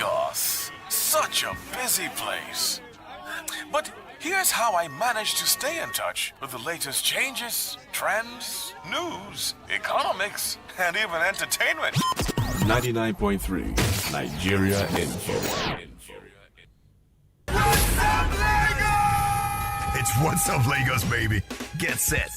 Lagos. Such a busy place. But here's how I managed to stay in touch with the latest changes, trends, news, economics, and even entertainment. 99.3 Nigeria Info. What's up, Lagos? It's What's Up, Lagos, baby. Get set.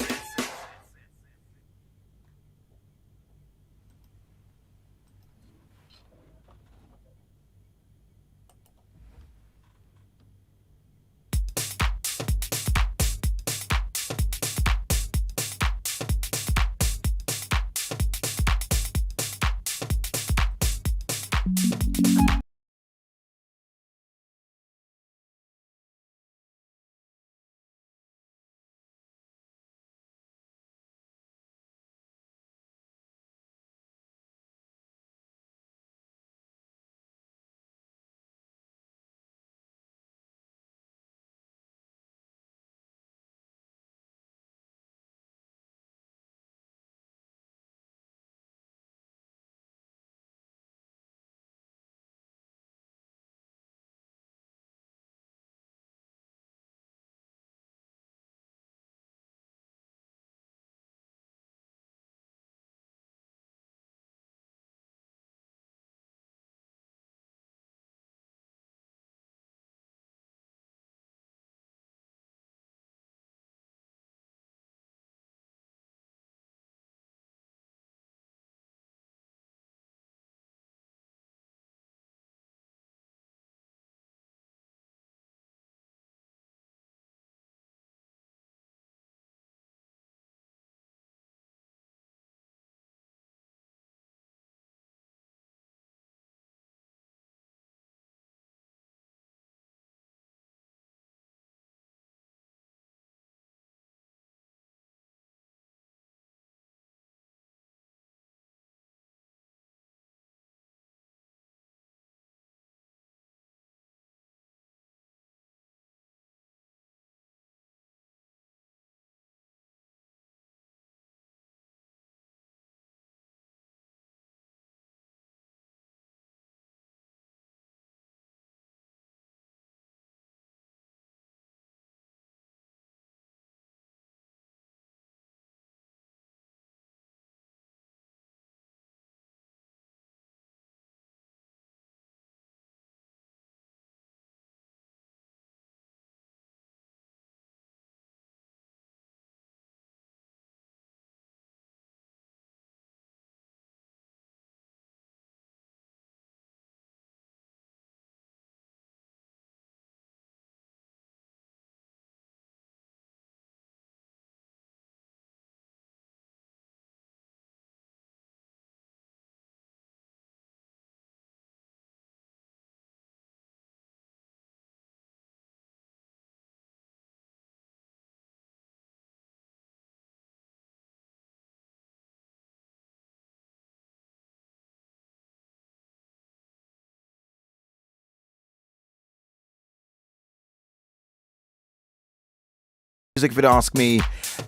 Music, if you ask me,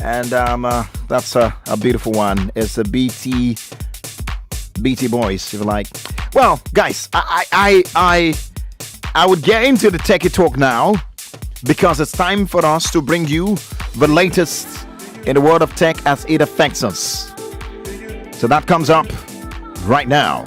and that's a beautiful one. It's a BT Boys, if you like. Well, guys, I would get into the Teke talk now because it's time for us to bring you the latest in the world of tech as it affects us. So that comes up right now.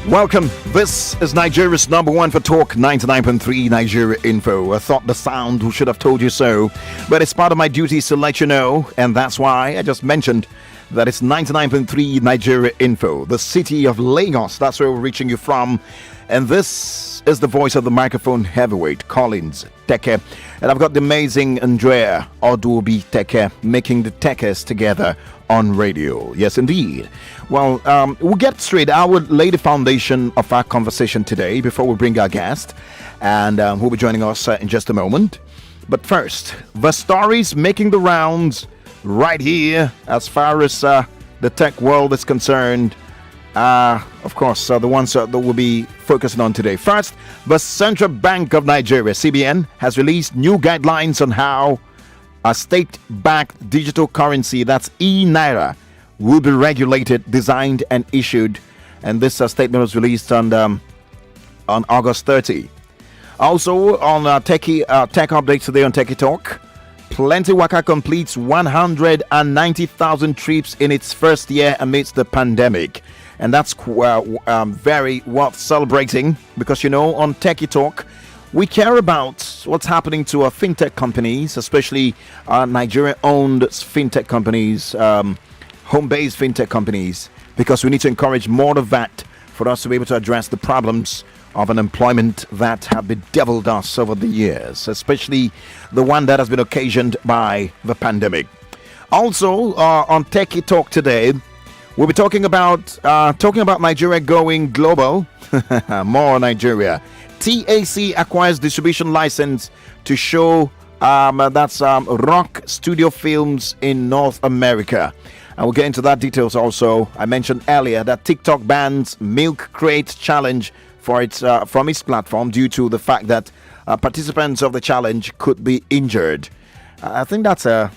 Welcome. This is Nigeria's number one for Talk 99.3 Nigeria Info. I thought the sound should have told you so, but it's part of my duties to let you know, and that's why I just mentioned that it's 99.3 Nigeria Info, the city of Lagos. That's where we're reaching you from. And this is the voice of the microphone heavyweight, Collins Teke. And I've got the amazing Andrea, Odu-obi Teke, making the Tekes together on radio. Yes, indeed. Well, we'll get straight. I would lay the foundation of our conversation today before we bring our guest. And who'll be joining us in just a moment. But first, the stories making the rounds right here as far as the tech world is concerned. Of course, the ones that we'll be focusing on today. First, the Central Bank of Nigeria, CBN, has released new guidelines on how a state-backed digital currency, that's e-naira, will be regulated, designed, and issued. And this statement was released on August 30. Also, on tech updates today on Teke Talk, Plenty Waka completes 190,000 trips in its first year amidst the pandemic. And that's very worth celebrating because, on Teke Talk, we care about what's happening to our fintech companies, especially Nigerian-owned fintech companies, home-based fintech companies, because we need to encourage more of that for us to be able to address the problems of unemployment that have bedeviled us over the years, especially the one that has been occasioned by the pandemic. Also, on Teke Talk today, we'll be talking about Nigeria going global. More on Nigeria. TAC acquires distribution license to show rock studio films in North America. And we'll get into that details also. I mentioned earlier that TikTok bans Milk Crate Challenge from its platform due to the fact that participants of the challenge could be injured. I think that's a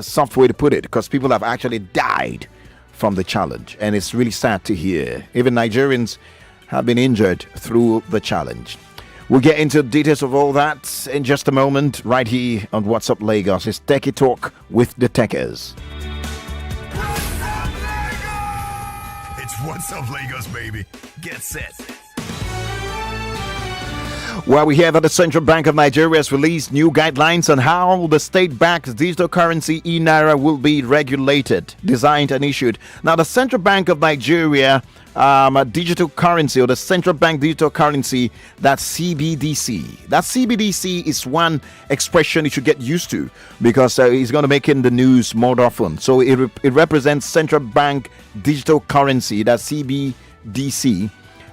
soft way to put it, because people have actually died from the challenge, and it's really sad to hear. Even Nigerians have been injured through the challenge. We'll get into the details of all that in just a moment, right here on What's Up Lagos. It's Teke Talk with the Tekers. It's What's Up Lagos, baby. Get set. Well, we hear that the Central Bank of Nigeria has released new guidelines on how the state-backed digital currency e-naira will be regulated, designed and issued. Now, the Central Bank of Nigeria digital currency, or the Central Bank digital currency, that's CBDC. That CBDC is one expression you should get used to, because it's going to make it in the news more often. So it represents Central Bank digital currency, that's CBDC.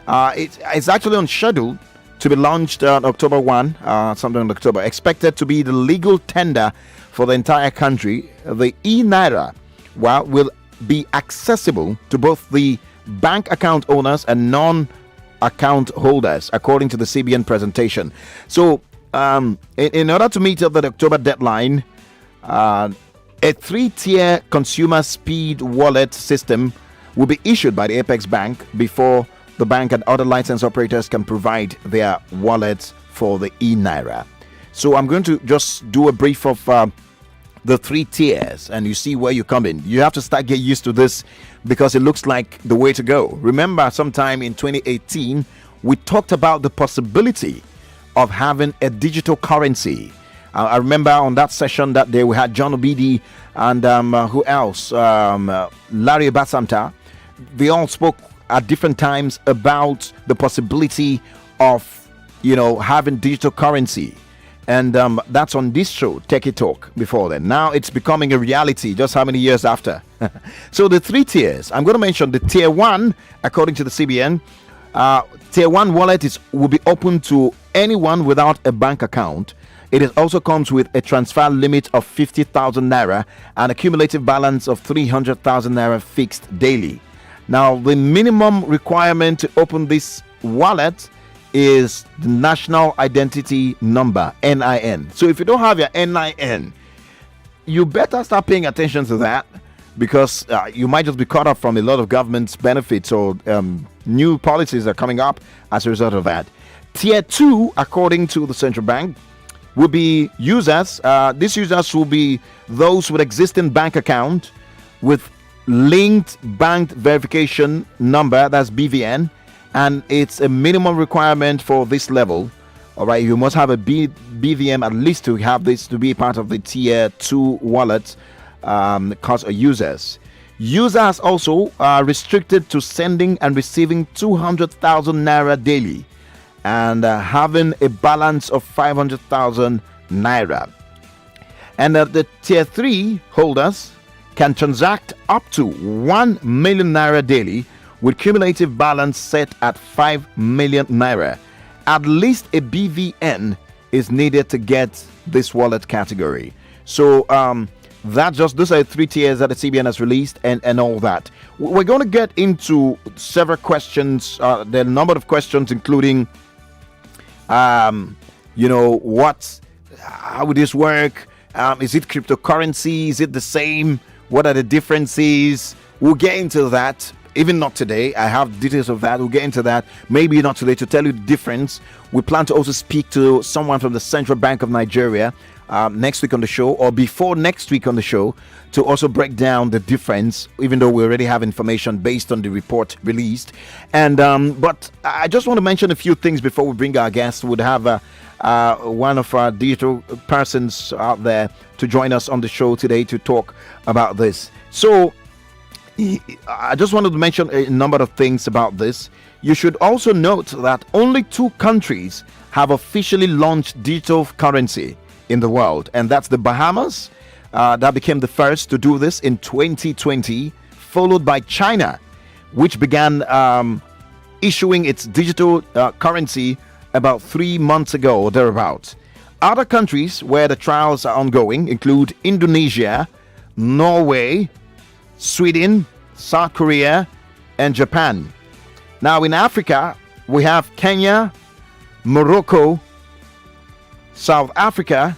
It's actually on schedule to be launched on October 1, sometime in October. Expected to be the legal tender for the entire country. The e-naira will be accessible to both the bank account owners and non-account holders, according to the CBN presentation. So, in order to meet up the October deadline, a 3-tier consumer speed wallet system will be issued by the Apex Bank before the bank and other license operators can provide their wallets for the e-naira. So I'm going to just do a brief of the 3 tiers, and you see where you come in. You have to start getting used to this because it looks like the way to go. Remember, sometime in 2018, we talked about the possibility of having a digital currency. I remember on that session that day we had John Obidi and who else? Larry Basamta. They all spoke at different times about the possibility of having digital currency, and that's on this show Teke Talk before then. Now it's becoming a reality just how many years after. So the 3 tiers, I'm going to mention the tier 1. According to the CBN, tier 1 wallet will be open to anyone without a bank account. It also comes with a transfer limit of 50,000 naira and a cumulative balance of 300,000 naira fixed daily. Now, the minimum requirement to open this wallet is the National Identity Number, NIN. So if you don't have your NIN, you better start paying attention to that, because you might just be caught up from a lot of government's benefits or new policies that are coming up as a result of that. Tier 2, according to the central bank, will be users. These users will be those with existing bank account, with linked bank verification number, that's BVN, and a cumulative balance of 300,000 naira. And the cumulative balance of 300,000 naira fixed daily. Now, the minimum requirement to open this wallet is the National Identity Number, NIN. So if you don't have your NIN, you better start paying attention to that, because you might just be caught up from a lot of government's benefits or new policies that are coming up as a result of that. Tier 2, according to the central bank, will be users. These users will be those with existing bank account, with linked bank verification number, that's BVN, and it's a minimum requirement for this level. All right, you must have a BVM at least to have this to be part of the tier 2 wallet cost users. Users also are restricted to sending and receiving 200,000 naira daily and having a balance of 500,000 naira. And the tier 3 holders can transact up to 1 million naira daily with cumulative balance set at 5 million naira. At least a BVN is needed to get this wallet category. So those are 3 tiers that the CBN has released and all that. We're going to get into several questions. There are a number of questions, including, how would this work? Is it cryptocurrency? Is it the same? What are the differences? We'll get into that. Even not today. I have details of that. We'll get into that. Maybe not today to tell you the difference. We plan to also speak to someone from the Central Bank of Nigeria next week on the show, or before next week on the show, to also break down the difference, even though we already have information based on the report released. And but I just want to mention a few things before we bring our guests. We'd have one of our digital persons out there to join us on the show today to talk about this. So I just wanted to mention a number of things about this. You should also note that only 2 countries have officially launched digital currency in the world, and that's the Bahamas, that became the first to do this in 2020, followed by China, which began issuing its digital currency about 3 months ago or thereabouts. Other countries where the trials are ongoing include Indonesia, Norway, Sweden, South Korea, and Japan. Now in Africa, we have Kenya, Morocco, South Africa,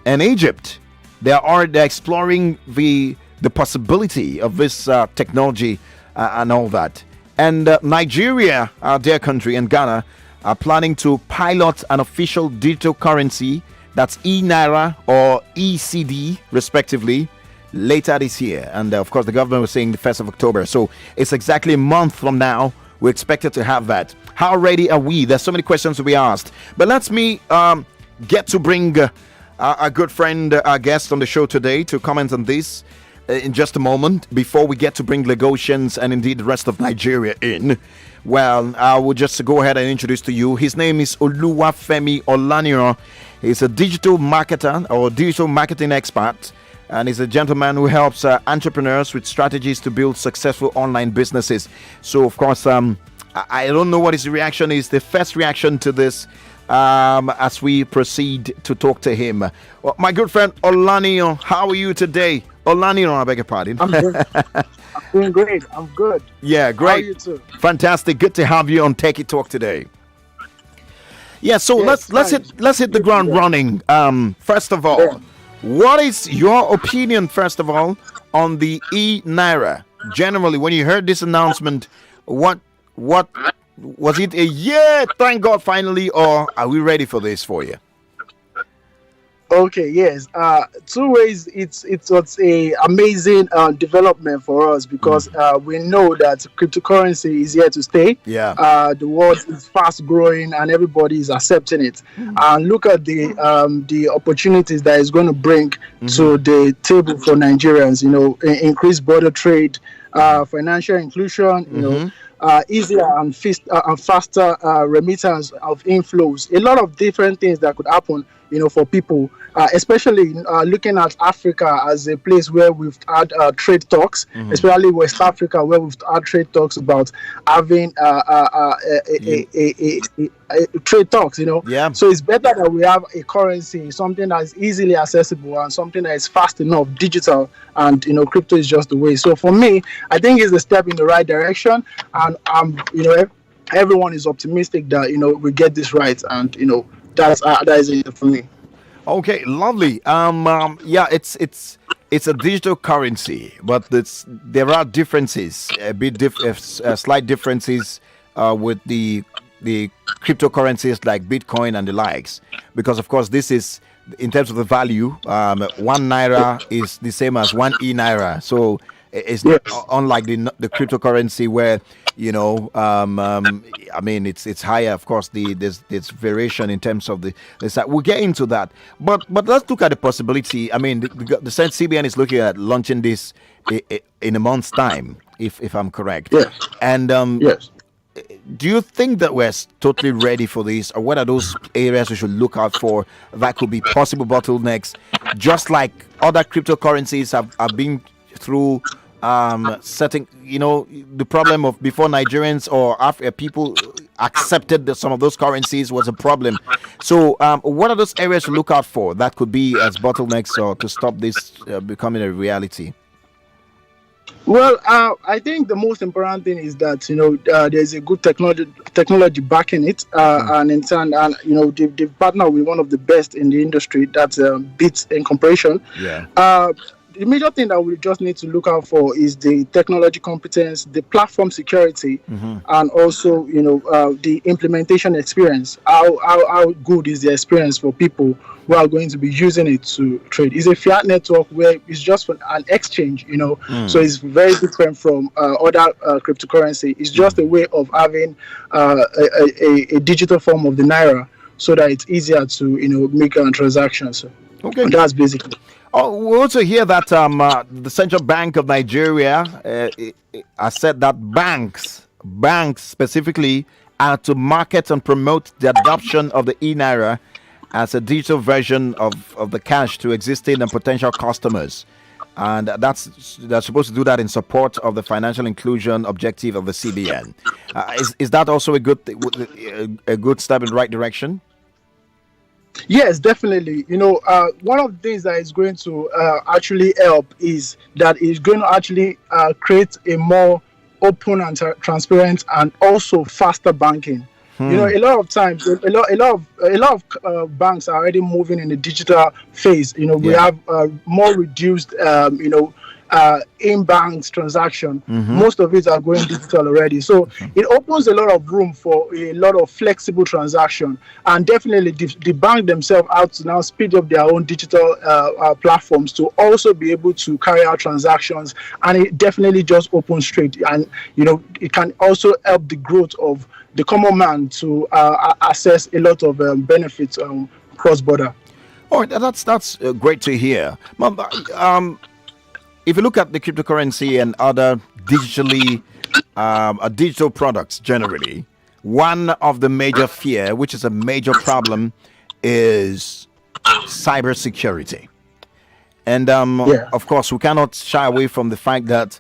and Egypt. They're exploring the possibility of this technology and all that. And Nigeria, our dear country, and Ghana are planning to pilot an official digital currency, that's e-naira or ECD respectively, later this year. And of course the government was saying the 1st of October, so it's exactly a month from now we're expected to have that. How ready are we? There's so many questions to be asked, but let me get to bring our good friend, our guest on the show today to comment on this in just a moment, before we get to bring Lagosians and indeed the rest of Nigeria in. Well, I will just go ahead and introduce to you. His name is Oluwafemi Olaniran. He's a digital marketer or digital marketing expert, and he's a gentleman who helps entrepreneurs with strategies to build successful online businesses. So, of course, I don't know what his reaction is. The first reaction to this, as we proceed to talk to him. Well, my good friend Olaniran, how are you today? Olaniran, I beg your pardon. I'm doing great. I'm good. Yeah, great. How are you too? Fantastic. Good to have you on Teke Talk today. Yeah, so let's hit the ground running. First of all, what is your opinion, first of all, on the e-naira? Generally, when you heard this announcement, what was it a yeah, thank God finally, or are we ready for this for you? Okay, yes. 2 ways. It's a amazing development for us, because we know that cryptocurrency is here to stay. Yeah. The world is fast growing and everybody is accepting it. And look at the opportunities that it's going to bring to the table for Nigerians. You know, increased border trade, financial inclusion. You know. Easier and faster remittance of inflows. A lot of different things that could happen, you know, for people, especially looking at Africa as a place where we've had trade talks, especially West Africa, where we've had trade talks about having trade talks, you know. Yeah. So it's better that we have a currency, something that is easily accessible and something that is fast enough, digital, and, you know, crypto is just the way. So for me, I think it's a step in the right direction, and you know, everyone is optimistic that, you know, we get this right, and, you know, that is it for me. Okay, lovely. Yeah, it's a digital currency, but there are differences, slight differences with the cryptocurrencies like Bitcoin and the likes, because of course this is, in terms of the value, 1 naira is the same as 1 e-naira. So it's unlike the cryptocurrency where I mean, it's higher. Of course, there's variation in terms of the side. We'll get into that, but let's look at the possibility. I mean, the CBN is looking at launching this in a month's time, if I'm correct. Yes. And Yes. do you think that we're totally ready for this, or what are those areas we should look out for that could be possible bottlenecks, just like other cryptocurrencies have been through setting, the problem of before Nigerians or after people accepted that some of those currencies was a problem. So what are those areas to look out for that could be as bottlenecks or to stop this becoming a reality? Well, I think the most important thing is that there's a good technology backing it, and in turn, and they've partnered with one of the best in the industry. That's Bits in comparison. Yeah. The major thing that we just need to look out for is the technology competence, the platform security, and also the implementation experience. How good is the experience for people who are going to be using it to trade? It's a fiat network where it's just for an exchange, so it's very different from other cryptocurrency. It's just a way of having a digital form of the naira, so that it's easier to make transactions. Okay, that's basically. Oh, we also hear that the Central Bank of Nigeria has said that banks specifically are to market and promote the adoption of the e-naira as a digital version of the cash to existing and potential customers. And they're supposed to do that in support of the financial inclusion objective of the CBN. Is that also a good step in the right direction? Yes, definitely. One of the things that is going to actually help is that it's going to actually create a more open and transparent and also faster banking. A lot of times, a lot of banks are already moving in the digital phase. We have more reduced, in-bank transaction. Most of it are going digital already. So it opens a lot of room for a lot of flexible transaction. And definitely the bank themselves have to now speed up their own digital platforms to also be able to carry out transactions. And it definitely just opens straight. And, it can also help the growth of the common man to access a lot of benefits cross-border. Oh, that's great to hear. If you look at the cryptocurrency and other digital products generally, one of the major fear, which is a major problem, is cybersecurity. And of course, we cannot shy away from the fact that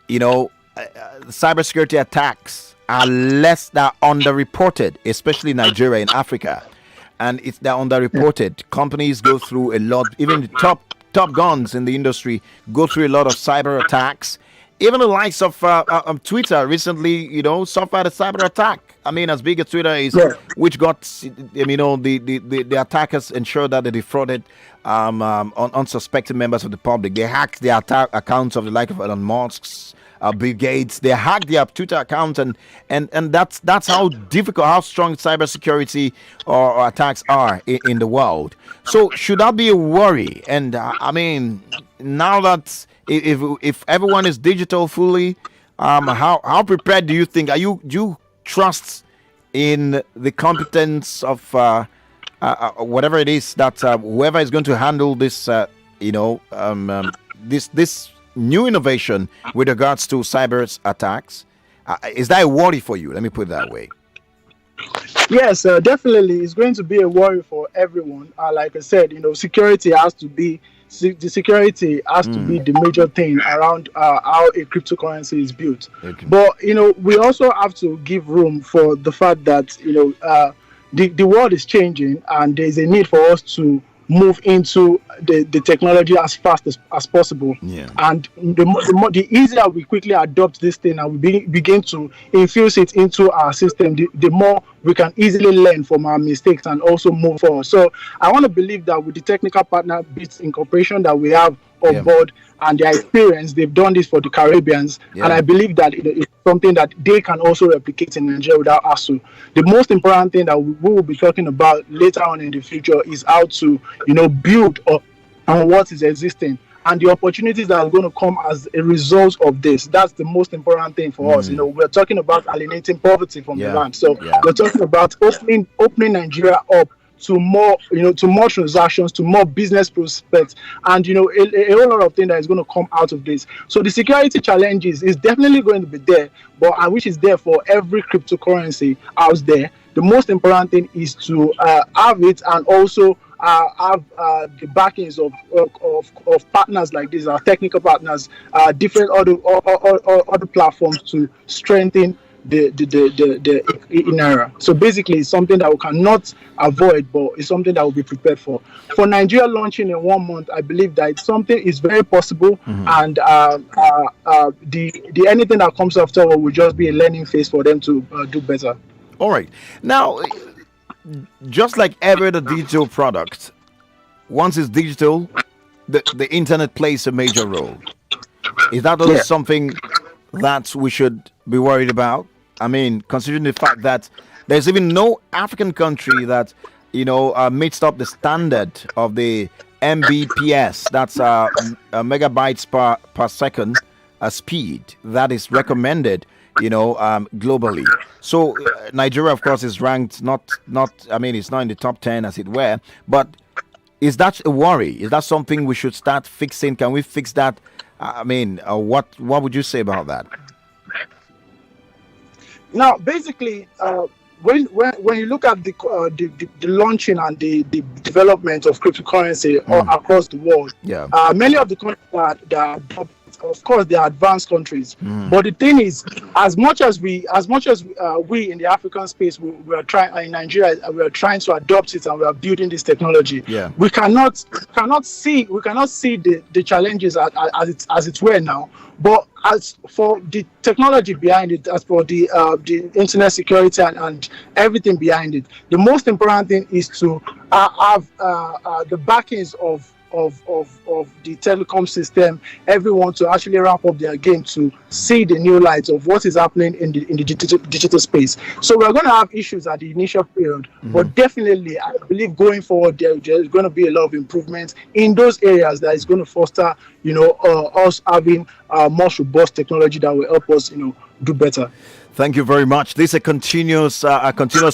cybersecurity attacks are underreported, especially in Nigeria and Africa. And they're underreported. Companies go through a lot, even the top guns in the industry go through a lot of cyber attacks. Even the likes of Twitter recently, suffered a cyber attack. I mean, as big as Twitter is, which got, the attackers ensured that they defrauded unsuspecting members of the public. They hacked the accounts of the like of Elon Musk's, Bill Gates. They hacked their Twitter account, and that's how difficult, how strong cybersecurity or attacks are in the world. So should that be a worry? And I mean, now that if everyone is digital fully, how prepared do you think? Do you trust in the competence of whatever it is that whoever is going to handle this, this new innovation with regards to cyber attacks? Is that a worry for you? Let me put it that way. Yes, definitely. It's going to be a worry for everyone. Like I said, security has to be the major thing around how a cryptocurrency is built. Okay. But we also have to give room for the fact that the world is changing, and there's a need for us to move into the technology as fast as possible. Yeah. And the easier we quickly adopt this thing and we begin to infuse it into our system, the more we can easily learn from our mistakes and also move forward. So I want to believe that with the technical partner Bits Incorporation that we have on board and their experience, they've done this for the Caribbeans, and I believe that it's something that they can also replicate in Nigeria without hassle. The most important thing that we will be talking about later on in the future is how to build on what is existing and the opportunities that are going to come as a result of this. That's the most important thing for us. We're talking about alienating poverty from the Yeah. land. So Yeah. we're talking about opening Nigeria up to more, to more transactions, to more business prospects, and a whole lot of things that is going to come out of this. So the security challenges is definitely going to be there, but I wish it's there for every cryptocurrency out there. The most important thing is to have it, and also have the backings of partners like this, our technical partners, different other platforms to strengthen the e-naira. So basically, it's something that we cannot avoid, but it's something that we'll be prepared for. For Nigeria launching in 1 month, I believe that it's something is very possible, and the anything that comes after will just be a learning phase for them to do better. All right. Now, just like every other digital product, once it's digital, the internet plays a major role. Is that also Yeah. something that we should be worried about? I mean, considering the fact that there's even no African country that meets up the standard of the Mbps, that's megabytes per second speed that is recommended, globally. So Nigeria, of course, is ranked not. I mean, it's not in the top 10 as it were, but is that a worry? Is that something we should start fixing? Can we fix that? I mean, what would you say about that? Now, basically, when you look at the launching and the development of cryptocurrency all across the world, Yeah. many of the countries that adopt, of course, they are advanced countries. But the thing is, as much as we in the African space, we are trying in Nigeria, we are trying to adopt it, and we are building this technology. Yeah. We cannot see the challenges as it were now. But as for the technology behind it, as for the internet security and everything behind it, the most important thing is to have the backings of the telecom system, everyone to actually ramp up their game to see the new light of what is happening in the digital space. So we're going to have issues at the initial period, but definitely I believe going forward there's going to be a lot of improvements in those areas that is going to foster us having more robust technology that will help us do better. Thank you very much. This is a continuous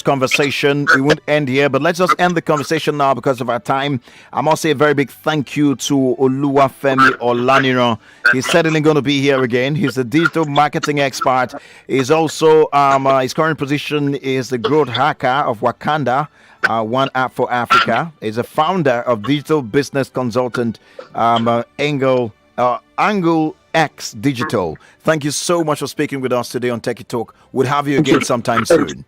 conversation. We won't end here, but let's just end the conversation now because of our time. I must say a very big thank you to Oluwafemi Olaniro. He's certainly going to be here again. He's a digital marketing expert. He's also his current position is the growth hacker of Wakanda. One App for Africa. He's a founder of digital business consultant Angle X Digital. Thank you so much for speaking with us today on Teke Talk. We'll have you again sometime soon.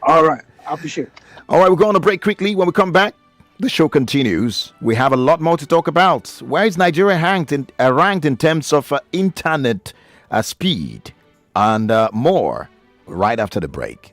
All right. I appreciate it. All right, we're going to break quickly. When we come back, the show continues. We have a lot more to talk about. Where is Nigeria ranked in terms of internet speed and more right after the break?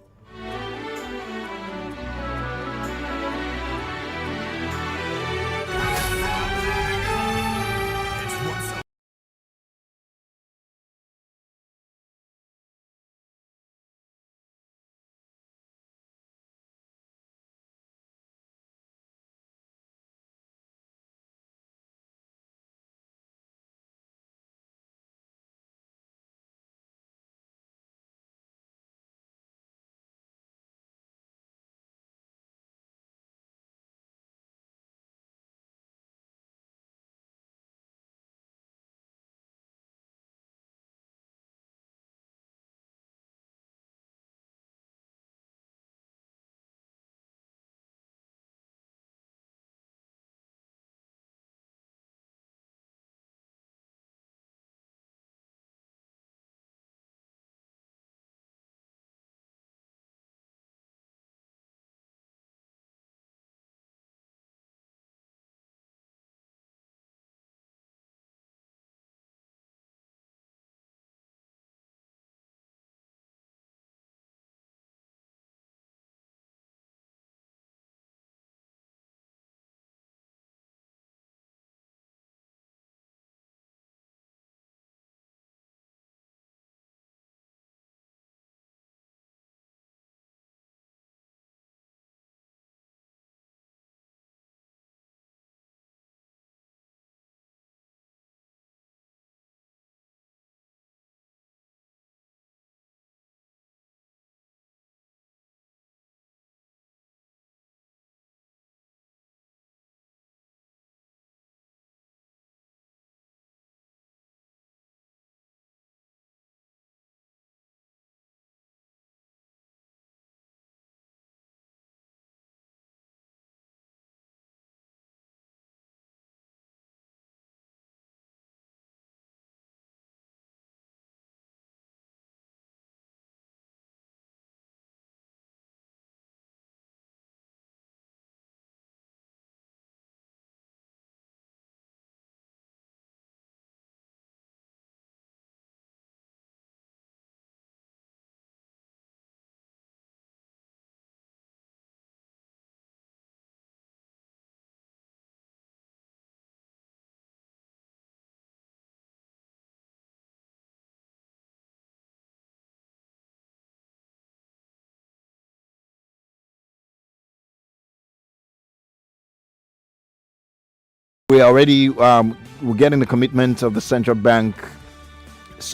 we already we're getting the commitment of the central bank,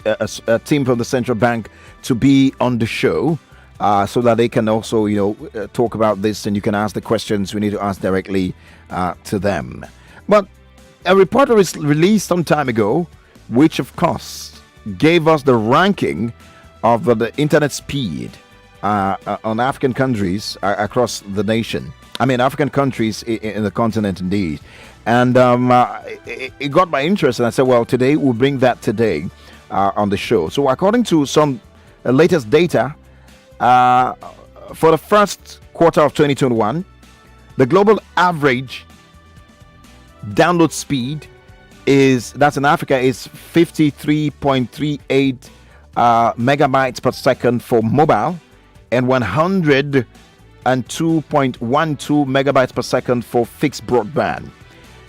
a team from the central bank, to be on the show, so that they can also, talk about this, and you can ask the questions we need to ask directly to them. But a report was released some time ago, which of course gave us the ranking of the internet speed on African countries across the nation. I mean, African countries in the continent, indeed. And it got my interest, and I said, well, today we'll bring that today on the show. So according to some latest data, for the first quarter of 2021, the global average download speed that's in Africa, is 53.38 megabytes per second for mobile, and 102.12 megabytes per second for fixed broadband.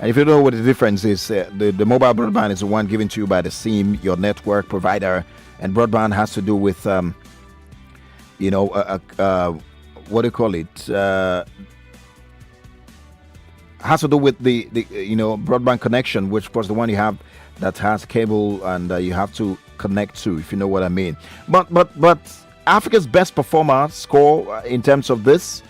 And if you don't know what the difference is, the mobile broadband is the one given to you by the SIM, your network provider, and broadband has to do with, what do you call it? Has to do with the broadband connection, which was the one you have that has cable and you have to connect to, if you know what I mean. But Africa's best performer score in terms of this,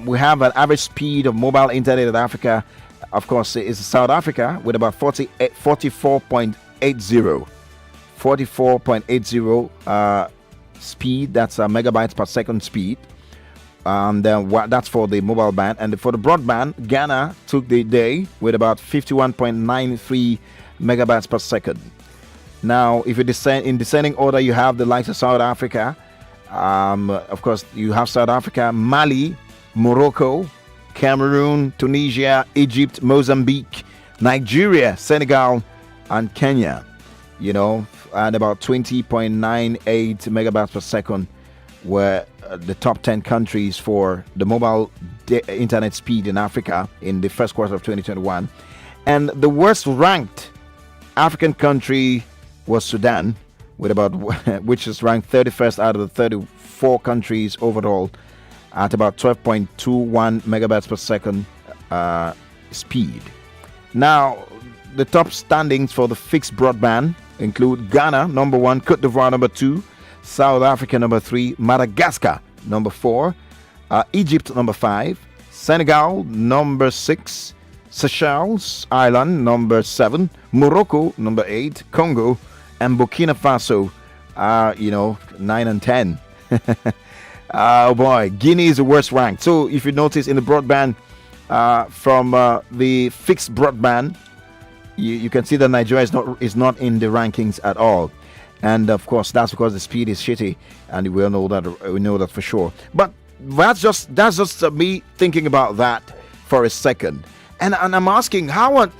we have an average speed of mobile internet in Africa, of course, is South Africa with about 44.80 speed. That's megabytes per second speed. And that's for the mobile band. And for the broadband, Ghana took the day with about 51.93 megabytes per second. Now, if you descend in descending order, you have the likes of South Africa. Of course, you have South Africa, Mali, Morocco, Cameroon, Tunisia, Egypt, Mozambique, Nigeria, Senegal, and Kenya. At about 20.98 megabytes per second were the top 10 countries for the mobile internet speed in Africa in the first quarter of 2021. And the worst ranked African country was Sudan, with about which is ranked 31st out of the 34 countries overall at about 12.21 megabytes per second speed. Now, the top standings for the fixed broadband include Ghana, number 1, Cote d'Ivoire, number 2, South Africa, number 3, Madagascar, number 4, Egypt, number 5, Senegal, number 6, Seychelles Island, number 7, Morocco, number 8, Congo, and Burkina Faso, 9 and 10. Oh boy, Guinea is the worst ranked. So if you notice in the broadband, from the fixed broadband, you can see that Nigeria is not in the rankings at all. And of course, that's because the speed is shitty, and we all know that. We know that for sure. But that's just me thinking about that for a second. And I'm asking, how are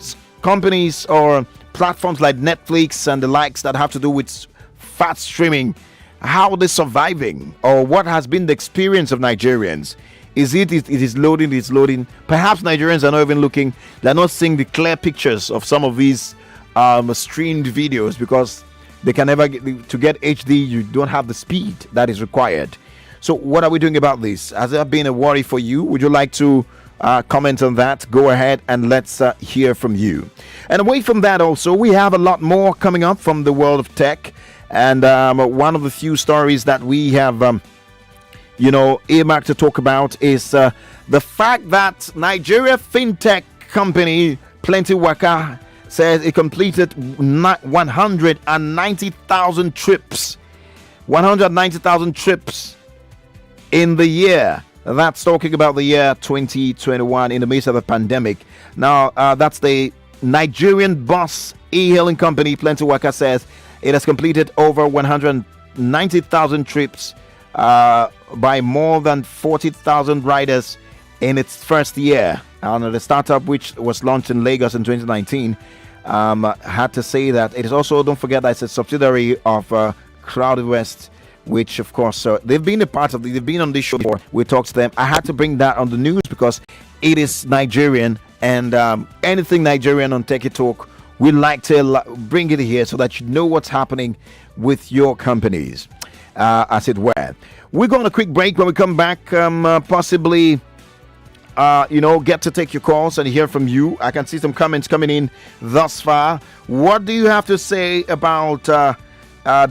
companies or platforms like Netflix and the likes that have to do with fast streaming, how are they surviving, or what has been the experience of Nigerians? It is loading. Perhaps Nigerians are not even looking. They're not seeing the clear pictures of some of these streamed videos, because they can never get HD. You don't have the speed that is required. So what are we doing about this? Has there been a worry for you? Would you like to comment on that? Go ahead and let's hear from you. And away from that, also, we have a lot more coming up from the world of tech. And one of the few stories that we have earmarked to talk about is the fact that Nigeria fintech company Plenty Waka says it completed 190,000 trips. 190,000 trips in the year. That's talking about the year 2021 in the midst of the pandemic. Now, that's the Nigerian bus e-hailing company Plenty Waka says it has completed over 190,000 trips by more than 40,000 riders in its first year. And the startup, which was launched in Lagos in 2019, had to say that it is also, don't forget that it's a subsidiary of Crowd West, which of course they've been a part of. They've been on this show before. We talked to them. I had to bring that on the news because it is Nigerian, and anything Nigerian on Teke Talk, we like to bring it here so that you know what's happening with your companies, as it were. We're going on a quick break. When we come back, possibly get to take your calls and hear from you. I can see some comments coming in thus far. What do you have to say about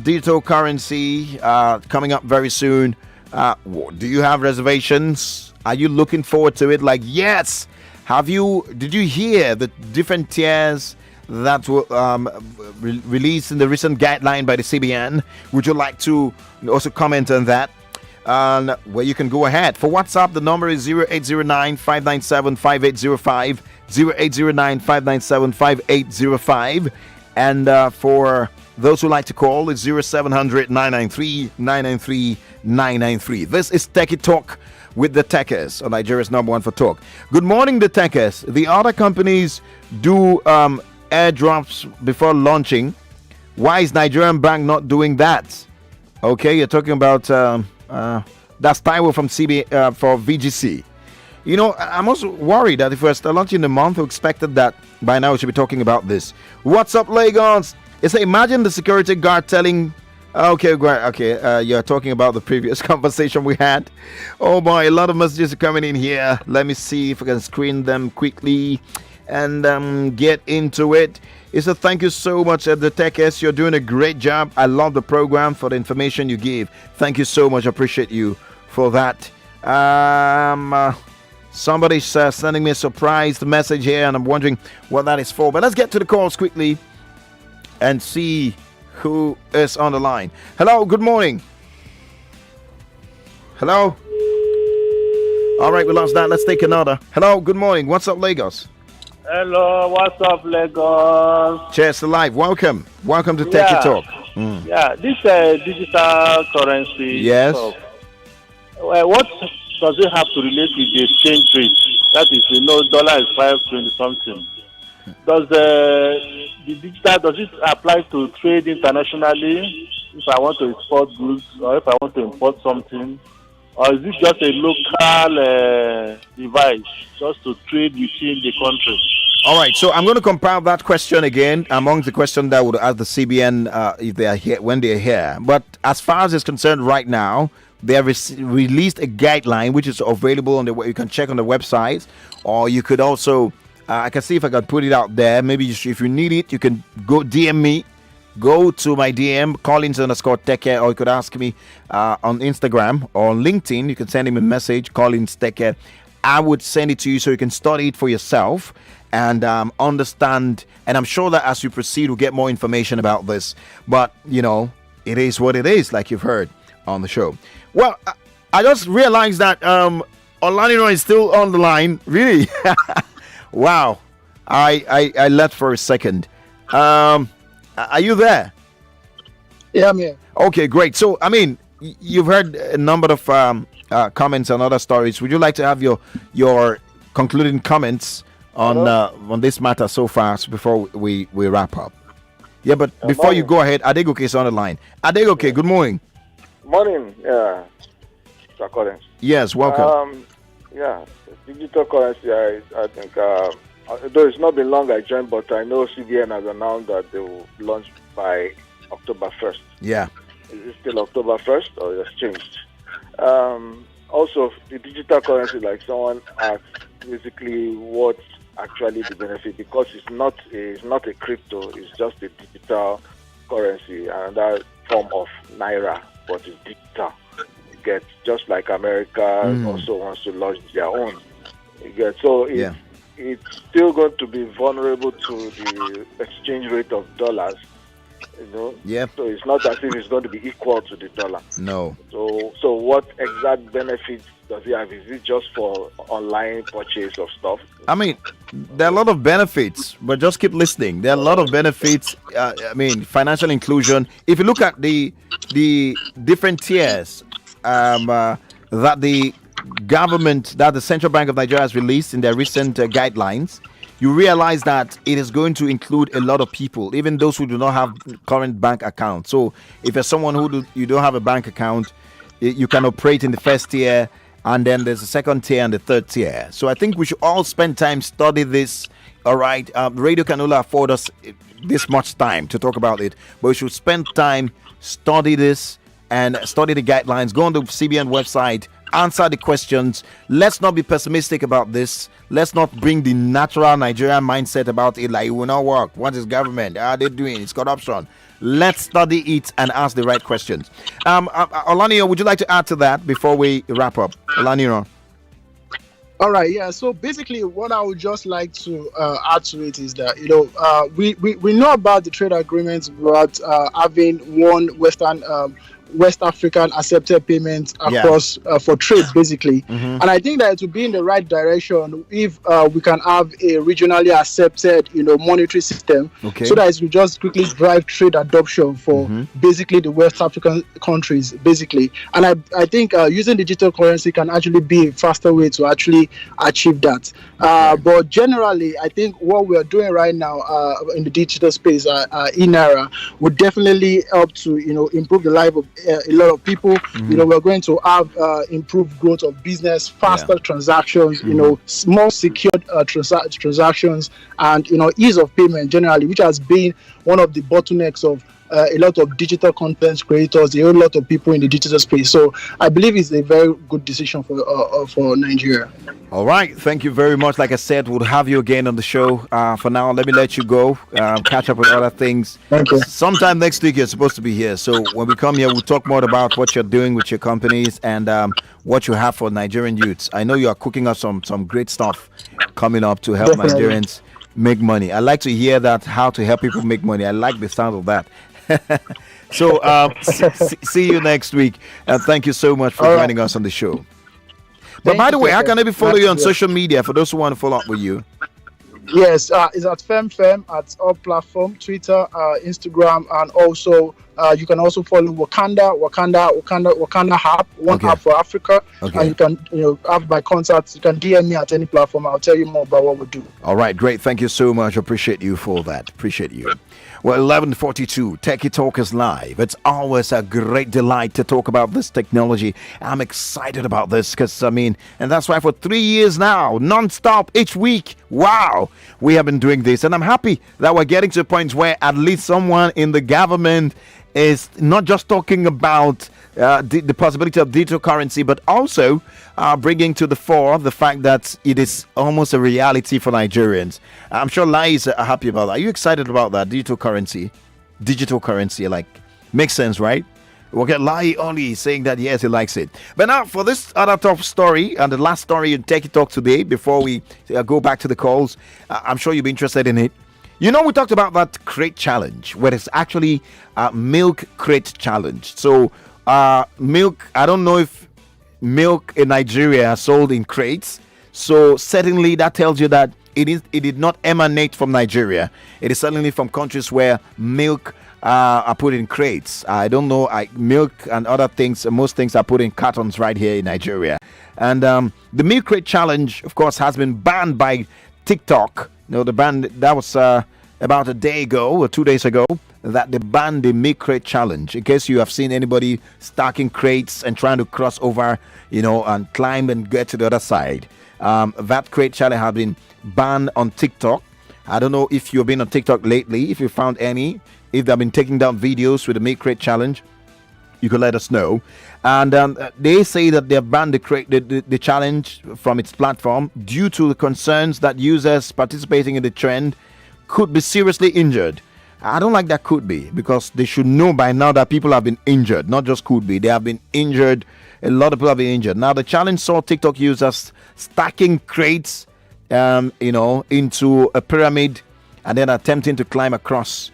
digital currency coming up very soon? Do you have reservations? Are you looking forward to it? Like, yes. Did you hear the different tiers that were released in the recent guideline by the CBN? Would you like to also comment on that? Where you can go ahead. For WhatsApp, the number is 0809-597-5805, 0809-597-5805. And for those who like to call, it's 0700-993-993. This is Teke Talk with the Tekers, on Nigeria's number one for talk. Good morning, the Tekers. The other companies do airdrops before launching. Why is Nigerian Bank not doing that? Okay, you're talking about that's Taiwo from for VGC. I'm also worried that if we're still launching the month, we expected that by now we should be talking about this. What's up, Lagos? It's imagine the security guard telling. Okay, great. Okay, you're talking about the previous conversation we had. Oh boy, a lot of messages are coming in here. Let me see if I can screen them quickly and get into it. It's a thank you so much at the Tekes. You're doing a great job. I love the program for the information you give. Thank you so much. I appreciate you for that. Somebody's sending me a surprised message here, and I'm wondering what that is for. But let's get to the calls quickly and see who is on the line. Hello, good morning. Hello. All right, we lost that. Let's take another. Hello, good morning. What's up, Lagos? Hello, what's up, Lagos? Cheers to life. Welcome to Teke Talk. Yeah, this digital currency. Yes. What does it have to relate with the exchange rate? That is, dollar is 520 something. Does it apply to trade internationally? If I want to export goods or if I want to import something, or is it just a local device just to trade within the country? All right, so I'm going to compile that question again among the questions that I would ask the CBN if they are here when they are here. But as far as it's concerned right now, they have released a guideline which is available on the you can check on the website, or you could also I can see if I can put it out there. Maybe if you need it, you can go DM me. Go to my DM, Collins_Teke, or you could ask me on Instagram or on LinkedIn. You can send him a message, Collins Teke. I would send it to you so you can study it for yourself and understand. And I'm sure that as you proceed, we'll get more information about this. But, it is what it is, like you've heard on the show. Well, I just realized that Olaniro is still on the line. Really? Wow. I left for a second. Are you there? Yeah, I'm here. Okay, great. So, you've heard a number of comments and other stories. Would you like to have your concluding comments on this matter so far before we wrap up? Yeah, but before you go ahead, Adegoke is on the line. Adegoke, good morning. Morning, yeah. Mr. Collins. Yes, welcome. Digital currency, I think, though it's not been long I joined, but I know CBN has announced that they will launch by October 1st. Yeah. Is it still October 1st or it's changed? Also, the digital currency, like someone asked, basically what's actually the benefit, because it's not a crypto, it's just a digital currency, another form of naira, but it's digital. You get, just like America also wants to launch their own. You get, so it's still going to be vulnerable to the exchange rate of dollars. Yep. So it's not as if it's going to be equal to the dollar. No. So what exact benefits does it have? Is it just for online purchase of stuff? There are a lot of benefits, but just keep listening. There are a lot of benefits. Financial inclusion. If you look at the different tiers that the government, that the Central Bank of Nigeria has released in their recent guidelines, you realize that it is going to include a lot of people, even those who do not have current bank accounts. So if you're someone you don't have a bank account, you can operate in the first tier, and then there's a second tier and the third tier. So I think we should all spend time study this. All right, radio can only afford us this much time to talk about it, but we should spend time, study this, and study the guidelines. Go on the CBN website, answer the questions. Let's not be pessimistic about this. Let's not bring the natural Nigerian mindset about it, like it will not work. What is government? Are they doing? It's corruption. Let's study it and ask the right questions. Olanio, would you like to add to that before we wrap up? Olanio. All right, yeah. So basically, what I would just like to add to it is that we know about the trade agreements, but having one West African accepted payments across for trade, basically. And I think that it will be in the right direction if we can have a regionally accepted, monetary system, so that it will just quickly drive trade adoption for basically the West African countries, basically. And I think using digital currency can actually be a faster way to actually achieve that. But generally, I think what we are doing right now in the digital space, e-naira, would definitely help to improve the life of a lot of people. We're going to have improved growth of business, faster transactions, more secured transactions, and ease of payment generally, which has been one of the bottlenecks of a lot of digital content creators, a whole lot of people in the digital space. So I believe it's a very good decision for Nigeria. All right, thank you very much. Like I said, we'll have you again on the show. For now, let me let you go. Catch up with other things. Thank you. Sometime next week, you're supposed to be here. So when we come here, we'll talk more about what you're doing with your companies and what you have for Nigerian youths. I know you are cooking up some great stuff coming up to help Nigerians make money. I like to hear that, how to help people make money. I like the sound of that. So see you next week, and thank you so much for joining us on the show. But by the way, how can I follow you on social media for those who want to follow up with you? Yes, it's at FemFem at all platforms, Twitter, Instagram, and also you can also follow Wakanda app, app for Africa. And you can have my contacts. You can DM me at any platform. I'll tell you more about what we do. All right, great. Thank you so much. Appreciate you for that. Appreciate you. Well, 11:42, Teke Talk is live. It's always a great delight to talk about this technology. I'm excited about this because, and that's why for 3 years now, non-stop, each week, wow, we have been doing this. And I'm happy that we're getting to a point where at least someone in the government is not just talking about the possibility of digital currency, but also bringing to the fore the fact that it is almost a reality for Nigerians. I'm sure Lai is happy about that. Are you excited about that? Digital currency, like, makes sense, right? We'll get Lai only saying that, yes, he likes it. But now for this other top story and the last story in Teke Talk today, before we go back to the calls, I'm sure you'll be interested in it. We talked about that crate challenge, where it's actually a milk crate challenge. So milk, I don't know if milk in Nigeria are sold in crates. So certainly that tells you that it did not emanate from Nigeria. It is certainly from countries where milk are put in crates. I don't know, milk and other things, most things are put in cartons right here in Nigeria. And the milk crate challenge, of course, has been banned by TikTok. The ban that was about a day ago or 2 days ago, that they banned the milk crate challenge. In case you have seen anybody stacking crates and trying to cross over, and climb and get to the other side, that crate challenge has been banned on TikTok. I don't know if you've been on TikTok lately, if you found any, if they've been taking down videos with the milk crate challenge. You can let us know. And they say that they have banned the challenge from its platform due to the concerns that users participating in the trend could be seriously injured. I don't like that could be, because they should know by now that people have been injured, not just could be. They have been injured. A lot of people have been injured. Now, the challenge saw TikTok users stacking crates, into a pyramid and then attempting to climb across,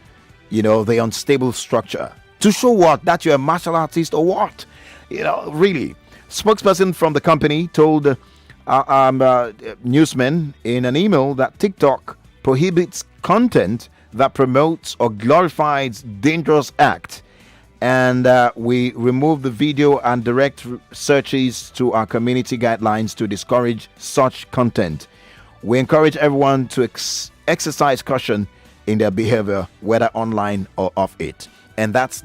the unstable structure. To show what? That you're a martial artist or what? Really. Spokesperson from the company told newsmen in an email that TikTok prohibits content that promotes or glorifies dangerous acts. And we remove the video and direct searches to our community guidelines to discourage such content. We encourage everyone to exercise caution in their behavior, whether online or off it. And that's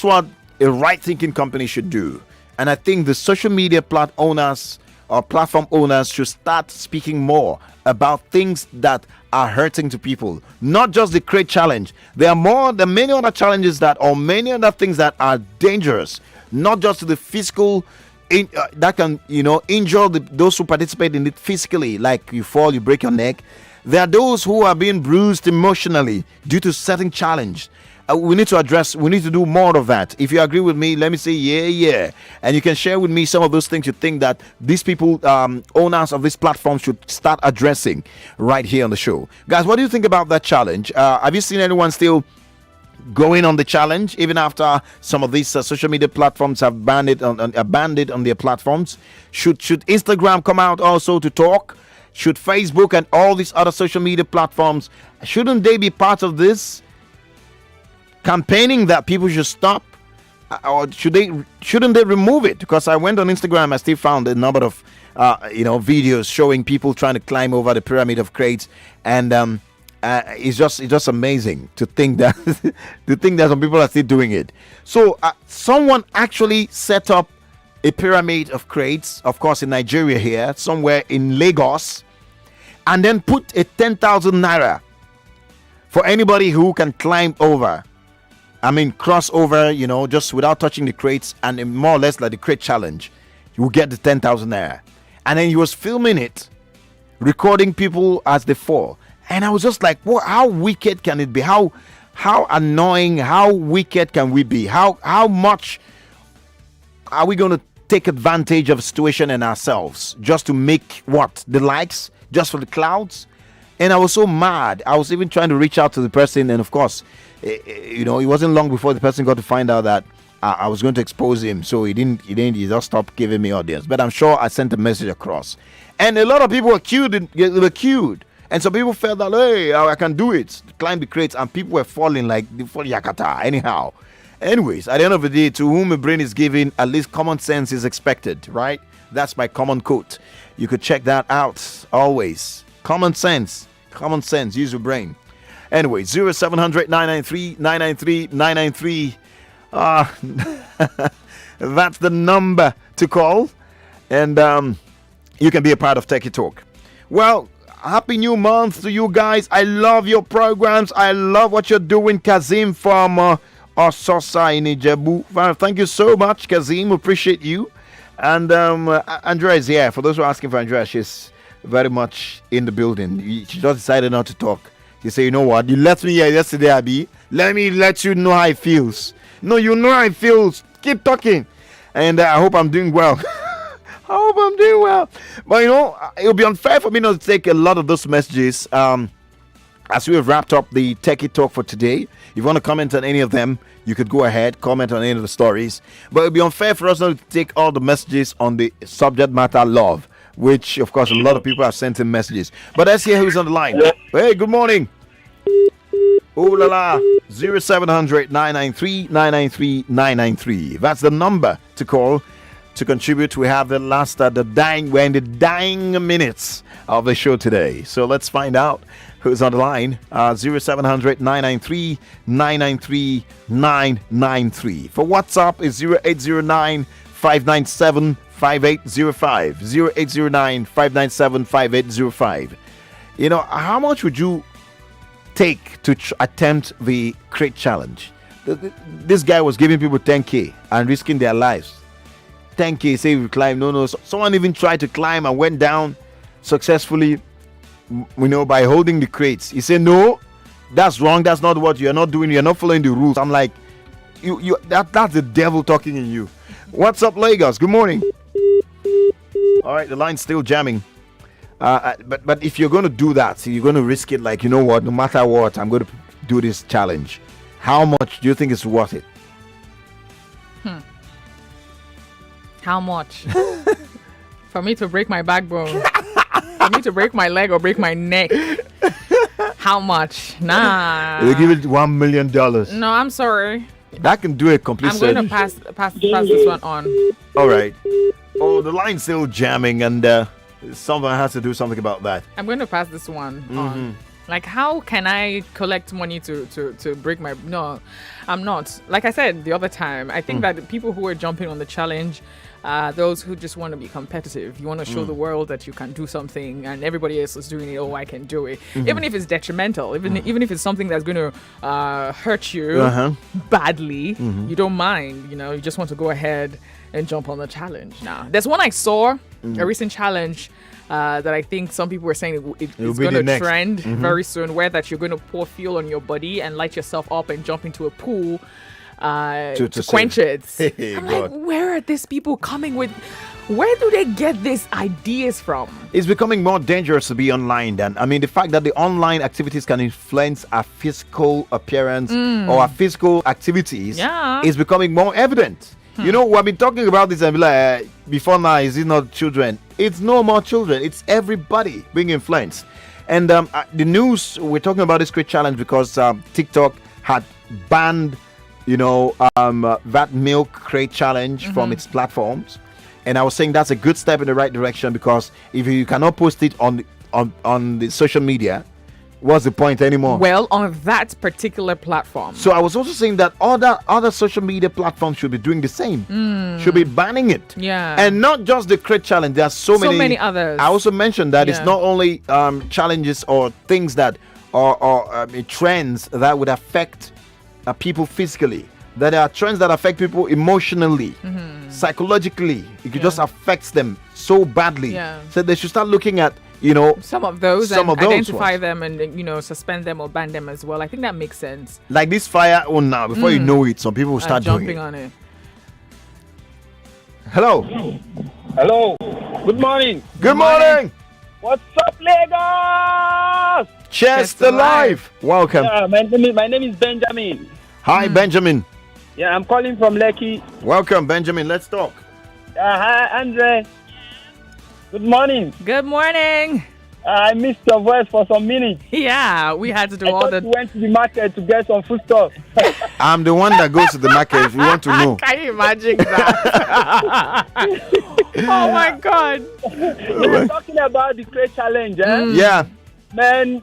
what a right-thinking company should do. And I think the social media platform owners should start speaking more about things that are hurting to people, not just the crate challenge. There are many other challenges or many other things that are dangerous, not just to the physical, injure those who participate in it physically, like you fall, you break your neck. There are those who are being bruised emotionally due to certain challenge. We need to do more of that. If you agree with me, let me say yeah. And you can share with me some of those things you think that these people, owners of this platform, should start addressing right here on the show. Guys, what do you think about that challenge? Have you seen anyone still going on the challenge even after some of these social media platforms have banned it on their platforms? Should Instagram come out also to talk? Should Facebook and all these other social media platforms, shouldn't they be part of this campaigning that people should stop? Or shouldn't they remove it? Because I went on Instagram, I still found a number of videos showing people trying to climb over the pyramid of crates, and it's just amazing to think that some people are still doing it. So someone actually set up a pyramid of crates, of course in Nigeria here, somewhere in Lagos, and then put a 10,000 naira for anybody who can climb over. I mean, cross over, just without touching the crates, and more or less like the crate challenge. You will get the 10,000 naira. And then he was filming it, recording people as they fall. And I was just like, how wicked can it be? How annoying, how wicked can we be? How much are we going to take advantage of a situation and ourselves just to make the likes, just for the clouds? And I was so mad. I was even trying to reach out to the person, and of course, it wasn't long before the person got to find out that I was going to expose him. So he just stopped giving me audience. But I'm sure I sent a message across, and a lot of people were queued, and some people felt that, hey, I can do it, climb the crates, and people were falling like for Yakata. Anyways, at the end of the day, to whom a brain is given, at least common sense is expected, right? That's my common quote. You could check that out always. Common sense, use your brain. Anyway, 0700 993 993 993. That's the number to call, and you can be a part of Teke Talk. Well, happy new month to you guys. I love your programs. I love what you're doing, Kazim from Ososa in Ijebu. Thank you so much, Kazim. Appreciate you. And Andrea is here. For those who are asking for Andrea, she's very much in the building. She just decided not to talk. She said, you know what? You left me here yesterday, Abby. Let me let you know how it feels. No, you know how it feels. Keep talking. And I hope I'm doing well. But it'll be unfair for me not to take a lot of those messages as we have wrapped up the Teke Talk for today. If you want to comment on any of them, you could go ahead, comment on any of the stories. But it'll be unfair for us not to take all the messages on the subject matter love, which, of course, a lot of people have sent in messages. But let's hear who's on the line. Hey, good morning. Ooh la la. 0700 993 993 993. That's the number to call to contribute. We have the last we're in the dying minutes of the show today. So let's find out who's on the line. 0700 993 993 993. For WhatsApp is 0809 597 5805. 0809 597 5805. How much would you take to attempt the crate challenge? This guy was giving people 10K and risking their lives. 10K, say we climb. No. Someone even tried to climb and went down successfully, by holding the crates. He said, no, that's wrong. That's not what you're not doing. You're not following the rules. I'm like, that's the devil talking in you. What's up, Lagos? Good morning. All right, the line's still jamming. But if you're going to do that, you're going to risk it. Like, you know what? No matter what, I'm going to do this challenge. How much do you think is worth it? How much? For me to break my backbone. For me to break my leg or break my neck. How much? Nah. They give it $1 million. No, I'm sorry. That can do a complete I'm going to pass this one on. All right. Oh, the line's still jamming, and someone has to do something about that. I'm going to pass this one on. Like, how can I collect money to break my... No, I'm not. Like I said the other time, I think that the people who are jumping on the challenge, those who just want to be competitive. You want to show the world that you can do something and everybody else is doing it. Oh, I can do it. Even if it's detrimental, even if it's something that's going to hurt you badly, you don't mind. You just want to go ahead and jump on the challenge now. There's one I saw, a recent challenge that I think some people were saying it's going to trend very soon, where that you're going to pour fuel on your body and light yourself up and jump into a pool to quench it. I'm like, where are these people coming with? Where do they get these ideas from? It's becoming more dangerous to be online than, I mean, the fact that the online activities can influence our physical appearance or our physical activities is becoming more evident. You know, we've been talking about this and be like, before now, is it not children? It's no more children. It's everybody being influenced. And the news, we're talking about this great challenge because TikTok had banned, that milk crate challenge from its platforms. And I was saying that's a good step in the right direction, because if you cannot post it on the social media, what's the point anymore? Well, on that particular platform. So I was also saying that other social media platforms should be doing the same. Should be banning it. Yeah. And not just the crate challenge. There are so many others. I also mentioned that it's not only challenges or things that or trends that would affect people physically. That there are trends that affect people emotionally, psychologically. It just affects them so badly. Yeah. So they should start looking at, some of those and identify them and, suspend them or ban them as well. I think that makes sense. Like this fire on now, before you know it, some people will start jumping on it. Hello. Hello. Good morning. Good morning. What's up, Lagos? Chester Live. Welcome. Yeah, my name is Benjamin. Hi, Benjamin. Yeah, I'm calling from Lekki. Welcome, Benjamin. Let's talk. Hi, Andrea. Good morning. Good morning. I missed your voice for some minutes. Yeah, we had to do all the... You went to the market to get some food stuff. I'm the one that goes to the market if you want to know. Can you imagine that? Oh, my God. We're talking about the crate challenge, eh? Yeah. Man,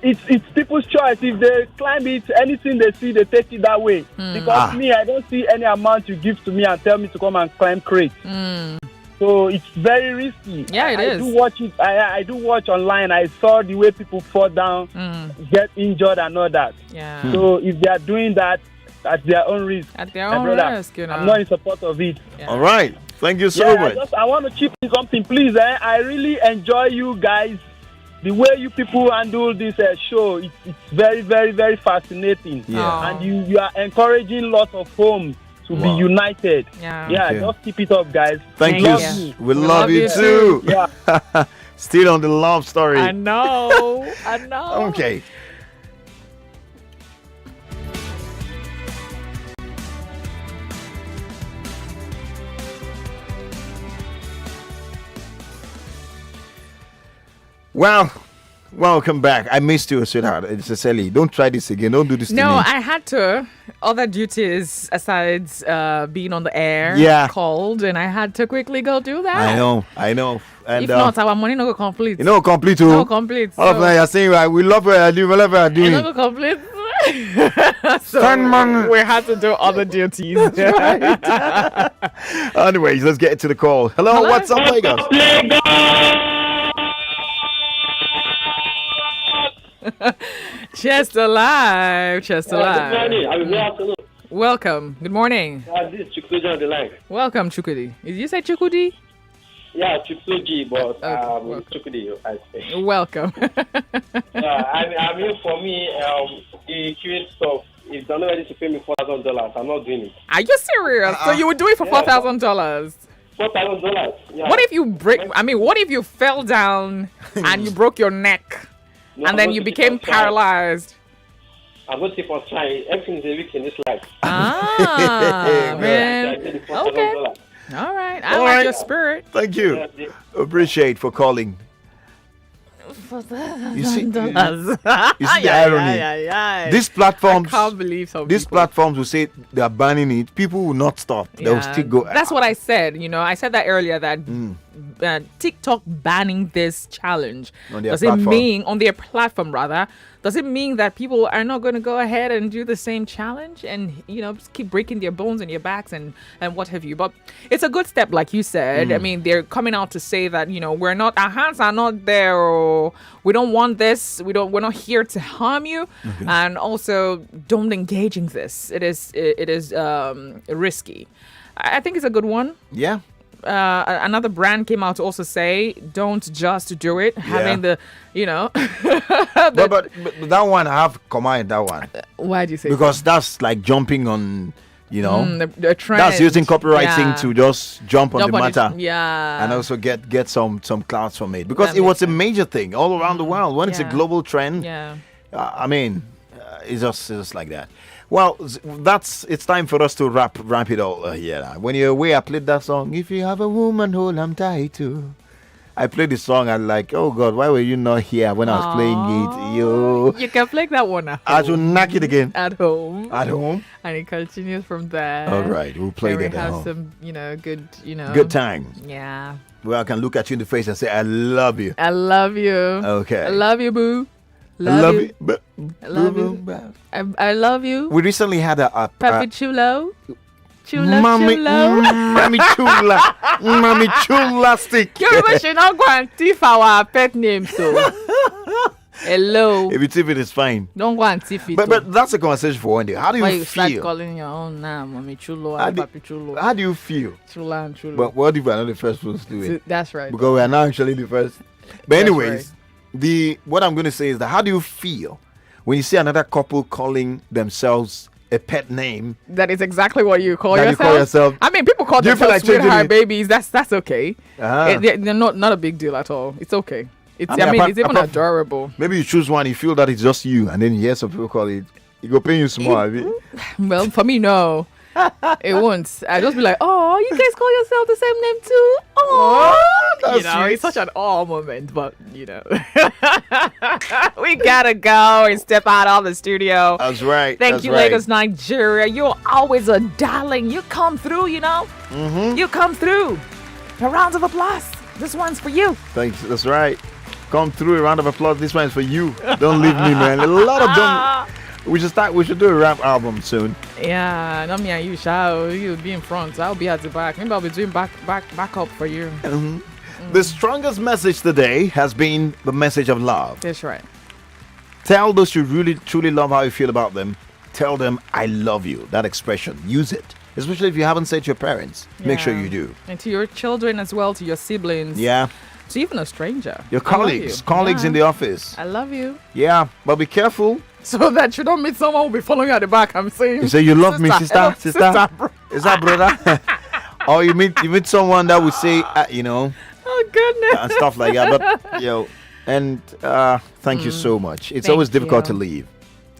it's people's choice. If they climb it, anything they see, they take it that way. Because me, I don't see any amount you give to me and tell me to come and climb crate. So it's very risky. Yeah, it is. I do watch it. I do watch online. I saw the way people fall down, get injured, and all that. Yeah. So if they are doing that at their own risk, at their own risk, I'm not in support of it. Yeah. All right. Thank you so much. I want to chip in something, please. I really enjoy you guys. The way you people handle this show, it's very, very, very fascinating. Yeah. And you are encouraging lots of homes to be united. Yeah. Just keep it up, guys. Thank you. We love you too. Yeah. Still on the love story. I know. Okay. Well, welcome back. I missed you, sweetheart. It's Cecily. Don't try this again. Don't do this to me. No, I had to. Other duties aside being on the air called, and I had to quickly go do that. I know. And if not, our money not go complete. You know, complete too. No complete. All of that you're saying, we love what you do, we love what you're doing. Not go complete. So we had to do other duties. Right. Anyways, let's get into the call. Hello? What's up, Lagos? Chester Live. Good morning. I'm here afternoon. Welcome. Good morning. This is Chukudi on the line. Welcome, Chukudi. Did you say Chukudi? Yeah, Chukudi, but Chukudi, I say. Welcome. I mean, for me, the curious stuff, if they're not ready to pay me $4,000, I'm not doing it. Are you serious? So you would do it for $4,000? $4,000. Yeah. What if you what if you fell down and you broke your neck? No, and then you became paralyzed. I'm going to keep on trying. Everything is a risk in this life. Man. Okay. All right. I like your spirit. Thank you. Appreciate for calling. You see the irony. These platforms, I can't believe so. These platforms will say they are banning it. People will not stop. They will still go. That's what I said. I said that earlier that TikTok banning this challenge does it mean on their platform rather? Does it mean that people are not going to go ahead and do the same challenge and just keep breaking their bones in your backs and what have you? But it's a good step, like you said. I mean, they're coming out to say that we're not, our hands are not there, or we don't want this. We're not here to harm you, and also don't engage in this. It is risky. I think it's a good one. Yeah. Another brand came out to also say, don't just do it. Having the, but that one, I have command that one. Why do you say because that's like jumping on, the trend. That's using copywriting to just jump on the matter. And also get some clouds from it. Because it was a major thing all around the world. When it's a global trend, it's just like that. Well, it's time for us to wrap it all here. When you're away, I played that song. If you have a woman, hold I'm tied to. I played the song and like, oh God, why were you not here when I was playing it? You can play that one at home. I should knock it again. At home. And it continues from there. All right, we'll play that at home. We have some, good time. Yeah. Well, I can look at you in the face and say, I love you. I love you. Okay. I love you, boo. Love you. I love you. I love you. We recently had a Papi Chulo. Mommy Chula. Mommy Chula stick. You remember she not go and thief our pet name, so. Hello. If you thief it, it's fine. Don't go and thief it. But that's a conversation for one day. How do you Why feel? You start calling your own name, Mommy Chulo and Papi Chulo. How do you feel? Chula and Chulo. But what if we're not the first ones to do it? That's right. Because we are not actually the first. But anyways, what I'm going to say is that how do you feel when you see another couple calling themselves a pet name? That is exactly what you call yourself. You call yourself. I mean, people call themselves sweetheart babies. That's okay. They're not a big deal at all. It's okay. It's even adorable. Maybe you choose one. You feel that it's just you, and then you hear some people call it. It go pay you small. Well, for me, no. It won't. I just be like, oh, you guys call yourself the same name too? Oh, it's such an awe moment, but we gotta go and step out of the studio. That's right. Thank you, Lagos, Nigeria. You're always a darling. You come through, Mm-hmm. You come through. A round of applause. This one's for you. Thanks. That's right. Come through. A round of applause. This one's for you. Don't leave me, man. A lot of them. We should do a rap album soon. Yeah, not me and you, Shao. You'll be in front. I'll be at the back. Maybe I'll be doing back up for you. Mm-hmm. The strongest message today has been the message of love. That's right. Tell those you really truly love how you feel about them. Tell them I love you. That expression. Use it. Especially if you haven't said to your parents. Yeah. Make sure you do. And to your children as well, to your siblings. Yeah. To even a stranger. Your colleagues in the office. I love you. Yeah, but be careful. So that you don't meet someone who will be following you at the back. I'm saying. You say you love me, sister. Is that brother? Or you meet someone that would say, oh goodness, and stuff like that. But thank you so much. It's always difficult to leave.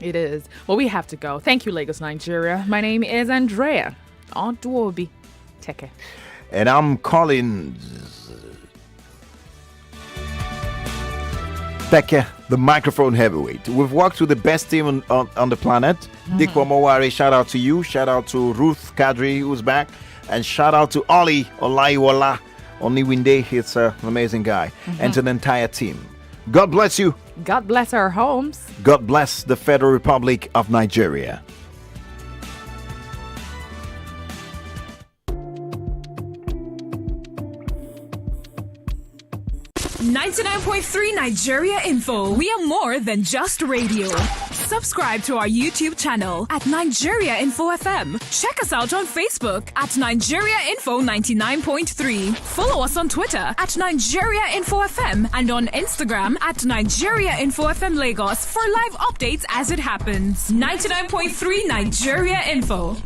It is. Well, we have to go. Thank you, Lagos, Nigeria. My name is Andrea. Odu-obi. Teke. And I'm calling Teke, the microphone heavyweight. We've worked with the best team on the planet. Dick Wamowari, shout out to you. Shout out to Ruth Kadri, who's back. And shout out to Oli Olaiwola Oniwinde. He's an amazing guy. And to the entire team. God bless you. God bless our homes. God bless the Federal Republic of Nigeria. .3 Nigeria Info. We are more than just radio. Subscribe to our YouTube channel at Nigeria Info FM. Check us out on Facebook at Nigeria Info 99.3. Follow us on Twitter at Nigeria Info FM and on Instagram at Nigeria Info FM Lagos for live updates as it happens. 99.3 Nigeria Info.